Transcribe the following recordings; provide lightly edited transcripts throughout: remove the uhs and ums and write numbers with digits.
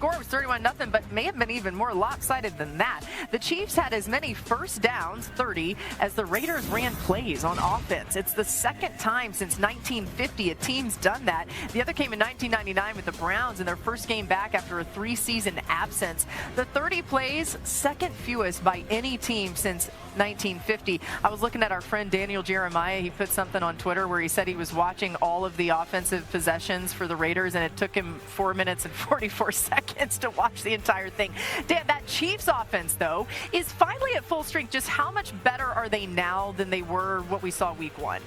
Score was 31-0, but may have been even more lopsided than that. The Chiefs had as many first downs, 30, as the Raiders ran plays on offense. It's the second time since 1950 a team's done that. The other came in 1999 with the Browns in their first game back after a 3-season absence. The 30 plays, second fewest by any team since 1950. I was looking at our friend Daniel Jeremiah. He put something on Twitter where he said he was watching all of the offensive possessions for the Raiders, and it took him 4 minutes and 44 seconds to watch the entire thing. Dan, that Chiefs offense, though, is finally at full strength. Just how much better are they now than they were what we saw week 1?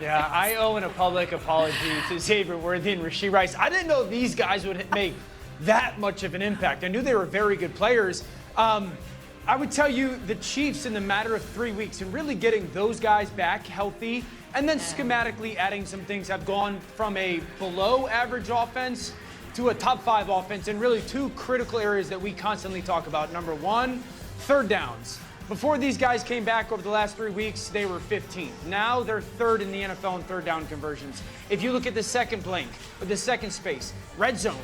Yeah, I owe a public apology to Xavier Worthy and Rashee Rice. I didn't know these guys would make that much of an impact. I knew they were very good players. I would tell you the Chiefs, in the matter of 3 weeks, and really getting those guys back healthy, and then schematically adding some things, have gone from a below average offense to a top 5 offense in really 2 critical areas that we constantly talk about. Number 1, third downs. Before these guys came back over the last 3 weeks, they were 15th. Now they're 3rd in the NFL in third down conversions. If you look at the second blank, or the second space, red zone,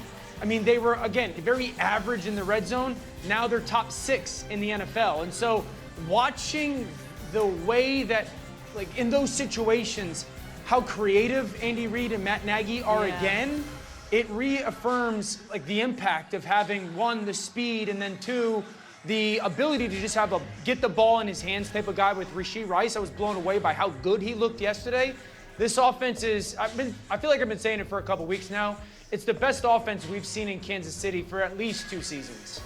I mean, they were, again, very average in the red zone. Now they're top 6 in the NFL. And so watching the way that, like, in those situations, how creative Andy Reid and Matt Nagy are again, it reaffirms, like, the impact of having, 1, the speed, and then 2, the ability to just have a get the ball in his hands type of guy with Rashee Rice. I was blown away by how good he looked yesterday. This offense is, I feel like I've been saying it for a couple weeks now, it's the best offense we've seen in Kansas City for at least 2 seasons.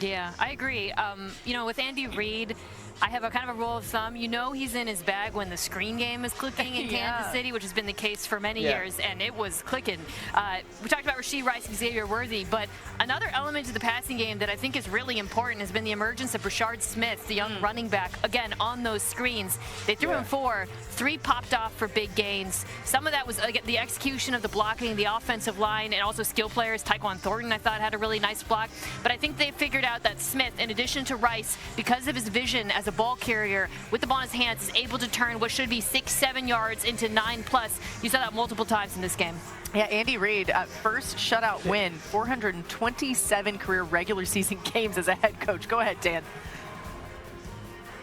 Yeah, I agree. You know, with Andy Reid, I have a kind of a rule of thumb. You know he's in his bag when the screen game is clicking in Kansas City, which has been the case for many years, and it was clicking. We talked about Rashee Rice and Xavier Worthy, but another element to the passing game that I think is really important has been the emergence of Rashard Smith, the young running back, again, on those screens. They threw him 4, 3 popped off for big gains. Some of that was the execution of the blocking, the offensive line, and also skill players. Tyquan Thornton, I thought, had a really nice block. But I think they figured out that Smith, in addition to Rice, because of his vision as a ball carrier with the ball in his hands, is able to turn what should be 6-7 yards into 9+. You saw that multiple times in this game. Yeah, Andy Reid, first shutout win, 427 career regular season games as a head coach. Go ahead, Dan.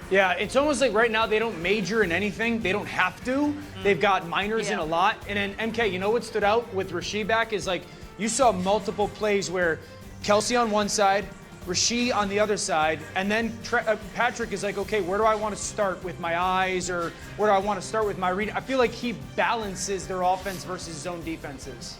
Yeah, it's almost like right now they don't major in anything. They don't have to. They've got minors in a lot. And then, MK, you know what stood out with Rashee back is, like, you saw multiple plays where Kelsey on one side, Rashee on the other side, and then Patrick is like, okay, where do I want to start with my eyes, or where do I want to start with my read? I feel like he balances their offense versus zone defenses.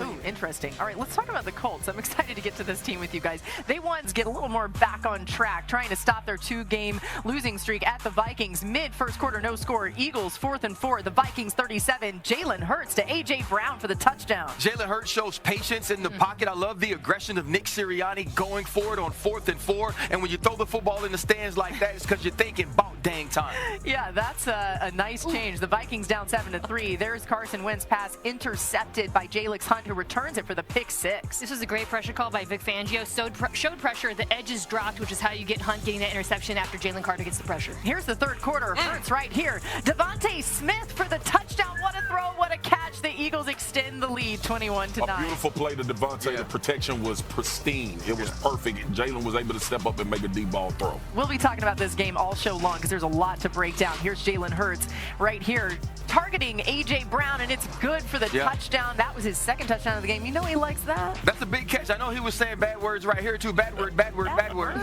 Ooh, interesting. All right, let's talk about the Colts. I'm excited to get to this team with you guys. They want to get a little more back on track, trying to stop their 2-game losing streak at the Vikings. Mid-first quarter, no score. Eagles 4th and 4. The Vikings 37. Jalen Hurts to A.J. Brown for the touchdown. Jalen Hurts shows patience in the pocket. I love the aggression of Nick Sirianni going for it on 4th and 4. And when you throw the football in the stands like that, it's because you're thinking about dang time. Yeah, that's a nice change. The Vikings down 7-3. There's Carson Wentz pass intercepted by Jalix Hunt, who returns it for the pick 6. This was a great pressure call by Vic Fangio. Showed pressure. The edges dropped, which is how you get Hunt getting that interception after Jalen Carter gets the pressure. Here's the third quarter. Hurts right here. Devontae Smith for the touchdown. What a throw. What a catch. The Eagles extend the lead 21-9. A beautiful play to Devontae. The protection was pristine. It was perfect. Jalen was able to step up and make a deep ball throw. We'll be talking about this game all show long because there's a lot to break down. Here's Jalen Hurts right here targeting A.J. Brown, and it's good for the touchdown. That was his second touchdown of the game. You know he likes that. That's a big catch. I know he was saying bad words right here, too. Bad word, bad word, bad word.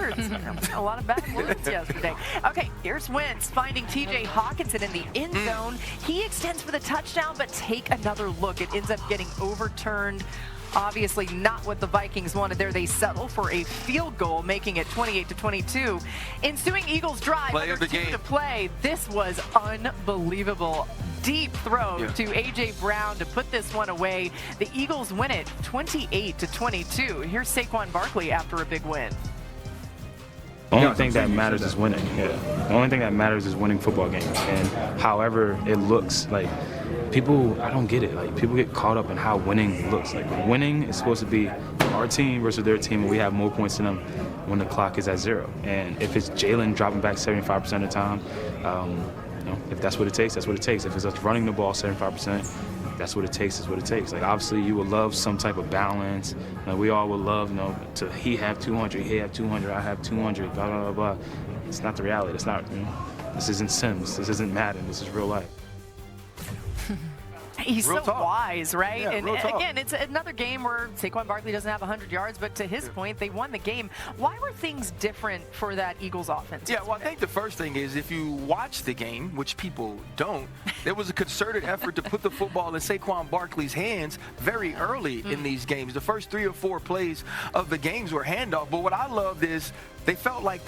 A lot of bad words yesterday. Okay, here's Wentz finding T.J. Hawkinson in the end zone. He extends for the touchdown, but take another look. It ends up getting overturned. Obviously not what the Vikings wanted there. They settle for a field goal, making it 28-22. Ensuing Eagles drive, under 2 to play. This was unbelievable. Deep throw to A.J. Brown to put this one away. The Eagles win it 28-22. Here's Saquon Barkley after a big win. The only thing that matters is winning. The only thing that matters is winning football games. And however it looks, like, people, I don't get it. Like, people get caught up in how winning looks. Like, winning is supposed to be our team versus their team, and we have more points than them when the clock is at 0. And if it's Jalen dropping back 75% of the time, you know, if that's what it takes, that's what it takes. If it's us running the ball 75%, that's what it takes is what it takes. Like, obviously, you would love some type of balance. We all would love, to he have 200, he have 200, I have 200, blah, blah, blah, blah. It's not the reality. It's not, this isn't Sims. This isn't Madden. This is real life. He's Real so talk. wise, right? Yeah, and real talk. again, it's another game where Saquon Barkley doesn't have 100 yards, but to his point, they won the game. Why were things different for that Eagles offense? Yeah, well, I think the first thing is if you watch the game, which people don't, there was a concerted effort to put the football in Saquon Barkley's hands very early in these games. The first 3 or 4 plays of the games were handoff. But what I loved is it felt like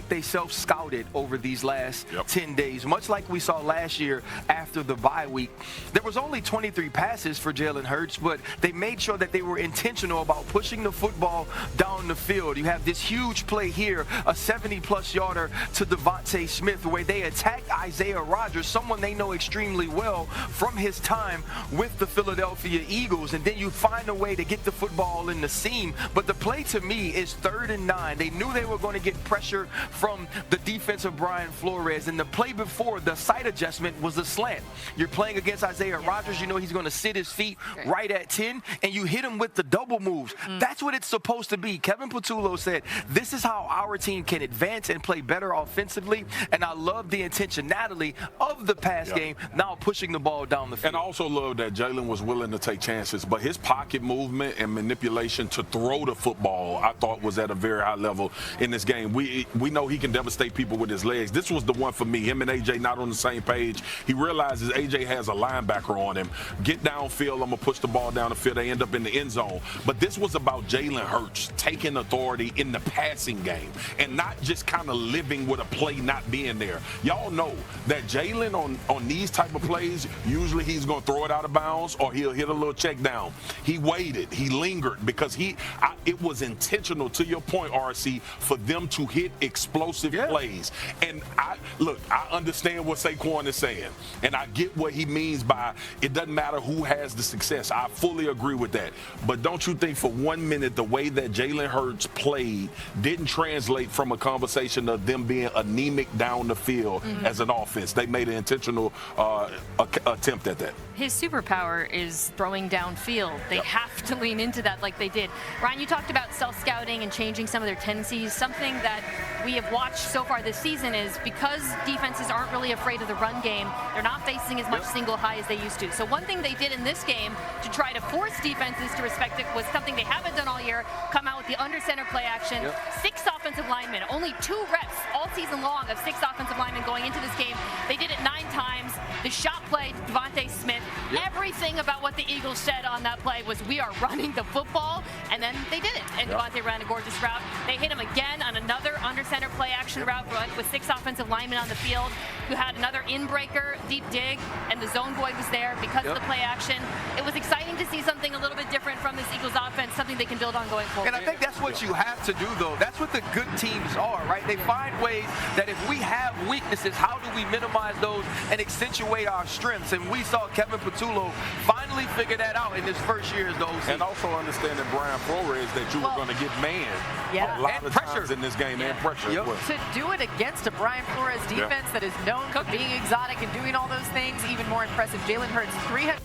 they self-scouted over these last 10 days, much like we saw last year after the bye week. There was only 23 passes for Jalen Hurts, but they made sure that they were intentional about pushing the football down the field. You have this huge play here, a 70-plus yarder to Devontae Smith, where they attacked Isaiah Rodgers, someone they know extremely well from his time with the Philadelphia Eagles, and then you find a way to get the football in the seam. But the play to me is 3rd and 9. They knew they were going to get pressure from the defense of Brian Flores, and the play before, the sight adjustment was a slant. You're playing against Isaiah Rodgers, you know he's going to sit his feet right at 10, and you hit him with the double moves. That's what it's supposed to be. Kevin Patullo said, this is how our team can advance and play better offensively, and I love the intentionality of the pass game, now pushing the ball down the field. And I also love that Jalen was willing to take chances, but his pocket movement and manipulation to throw the football, I thought, was at a very high level in this game. We know he can devastate people with his legs. This was the one for me. Him and AJ not on the same page. He realizes AJ has a linebacker on him. Get downfield, I'm going to push the ball down the field. They end up in the end zone. But this was about Jalen Hurts taking authority in the passing game and not just kind of living with a play not being there. Y'all know that Jalen on these type of plays, usually he's going to throw it out of bounds or he'll hit a little check down. He waited. He lingered because it was intentional, to your point, RC, for them to hit explosive plays. And I understand what Saquon is saying, and I get what he means by it doesn't matter who has the success. I fully agree with that. But don't you think for 1 minute the way that Jalen Hurts played didn't translate from a conversation of them being anemic down the field as an offense? They made an intentional attempt at that. His superpower is throwing downfield. They have to lean into that like they did. Ryan, you talked about self-scouting and changing some of their tendencies. Something that we have watched so far this season is because defenses aren't really afraid of the run game, they're not facing as much single high as they used to. So one thing they did in this game to try to force defenses to respect it was something they haven't done all year, come out with the under center play action. 6 offensive linemen, only 2 reps all season long of 6 offensive linemen going into this game. They did it 9 times. The shot play, Devontae Smith, everything about what the Eagles said on that play was we are running the football, and then they did it. And Devontae ran a gorgeous route. They hit him again on another under center play action route with 6 offensive linemen on the field. You had another in-breaker, deep dig, and the zone boy was there because of the play action. It was exciting to see something a little bit different from this Eagles offense, something they can build on going forward. And I think that's what you have to do, though. That's what the good teams are, right? They find ways that if we have weaknesses, how do we minimize those and accentuate our strengths? And we saw Kevin Patullo finally figure that out in his first year as the OC. And also understanding Brian Flores that you were going to get man a lot of times in this game and pressure as well. To do it against a Brian Flores defense that is known for being exotic and doing all those things, even more impressive. Jalen Hurts, 300.